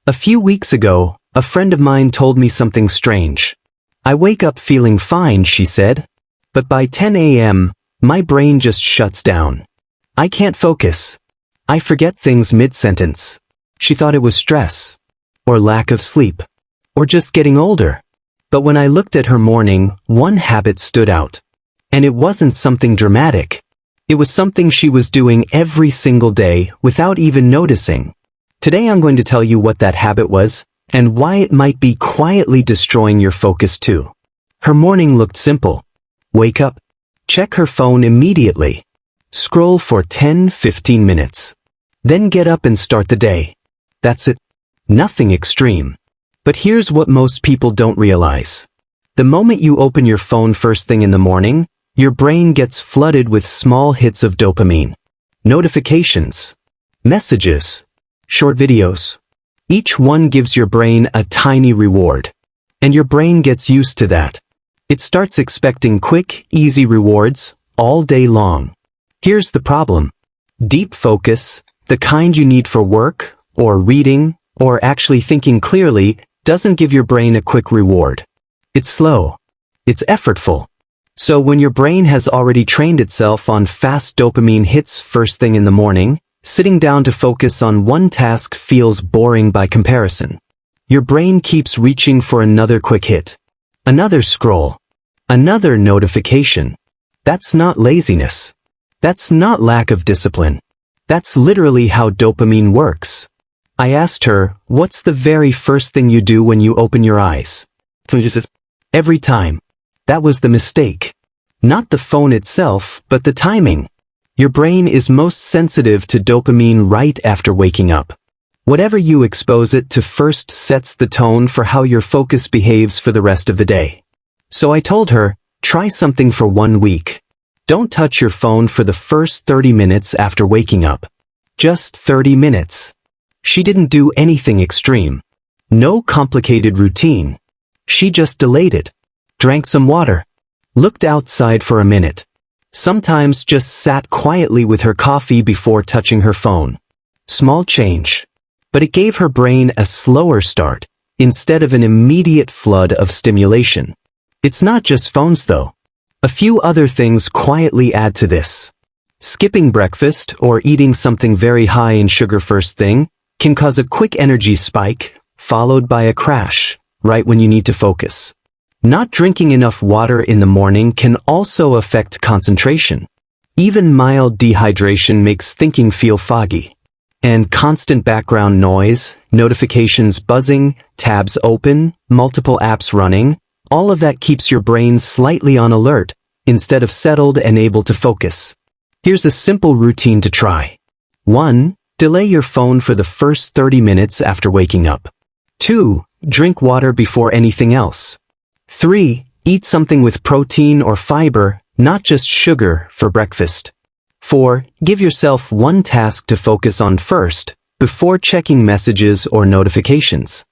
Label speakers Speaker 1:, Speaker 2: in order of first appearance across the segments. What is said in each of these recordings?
Speaker 1: A few weeks ago, a friend of mine told me something strange. I wake up feeling fine, she said. But by 10 a.m., my brain just shuts down. I can't focus. I forget things mid-sentence. She thought it was stress, or lack of sleep, or just getting older. But when I looked at her morning, one habit stood out. And it wasn't something dramatic. It was something she was doing every single day without even noticing. Today I'm going to tell you what that habit was, and why it might be quietly destroying your focus too. Her morning looked simple. Wake up, check her phone immediately, scroll for 10-15 minutes, then get up and start the day. That's it. Nothing extreme. But here's what most people don't realize. The moment you open your phone first thing in the morning, your brain gets flooded with small hits of dopamine. Notifications, messages, short videos. Each one gives your brain a tiny reward. And your brain gets used to that. It starts expecting quick, easy rewards all day long. Here's the problem. Deep focus, the kind you need for work, or reading, or actually thinking clearly, doesn't give your brain a quick reward. It's slow. It's effortful. So when your brain has already trained itself on fast dopamine hits first thing in the morning, sitting down to focus on one task feels boring by comparison. Your brain keeps reaching for another quick hit, another scroll, another notification. That's not laziness. That's not lack of discipline. That's literally how dopamine works. I asked her, what's the very first thing you do when you open your eyes? Every time. That was the mistake. Not the phone itself, but the timing. Your brain is most sensitive to dopamine right after waking up. Whatever you expose it to first sets the tone for how your focus behaves for the rest of the day. So I told her, try something for 1 week. Don't touch your phone for the first 30 minutes after waking up. Just 30 minutes. She didn't do anything extreme. No complicated routine. She just delayed it. Drank some water. Looked outside for a minute. Sometimes just sat quietly with her coffee before touching her phone. Small change. But it gave her brain a slower start, instead of an immediate flood of stimulation. It's not just phones though. A few other things quietly add to this. Skipping breakfast or eating something very high in sugar first thing can cause a quick energy spike, followed by a crash, right when you need to focus. Not drinking enough water in the morning can also affect concentration. Even mild dehydration makes thinking feel foggy. And constant background noise, notifications buzzing, tabs open, multiple apps running, all of that keeps your brain slightly on alert, instead of settled and able to focus. Here's a simple routine to try. 1. Delay your phone for the first 30 minutes after waking up. 2. Drink water before anything else. 3. Eat something with protein or fiber, not just sugar, for breakfast. 4. Give yourself one task to focus on first, before checking messages or notifications.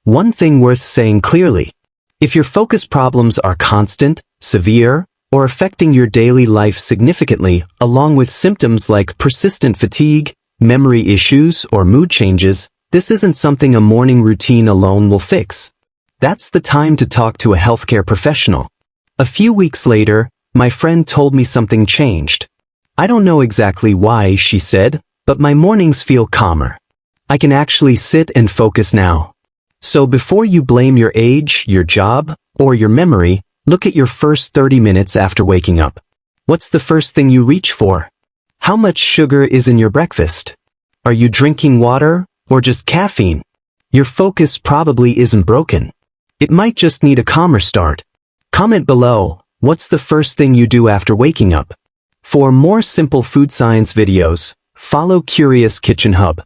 Speaker 1: One thing worth saying clearly. If your focus problems are constant, severe, or affecting your daily life significantly, along with symptoms like persistent fatigue, memory issues, or mood changes, this isn't something a morning routine alone will fix. That's the time to talk to a healthcare professional. A few weeks later, my friend told me something changed. I don't know exactly why, she said, but my mornings feel calmer. I can actually sit and focus now. So before you blame your age, your job, or your memory, look at your first 30 minutes after waking up. What's the first thing you reach for? How much sugar is in your breakfast? Are you drinking water, or just caffeine? Your focus probably isn't broken. It might just need a calmer start. Comment below, what's the first thing you do after waking up? For more simple food science videos, follow Curious Kitchen Hub.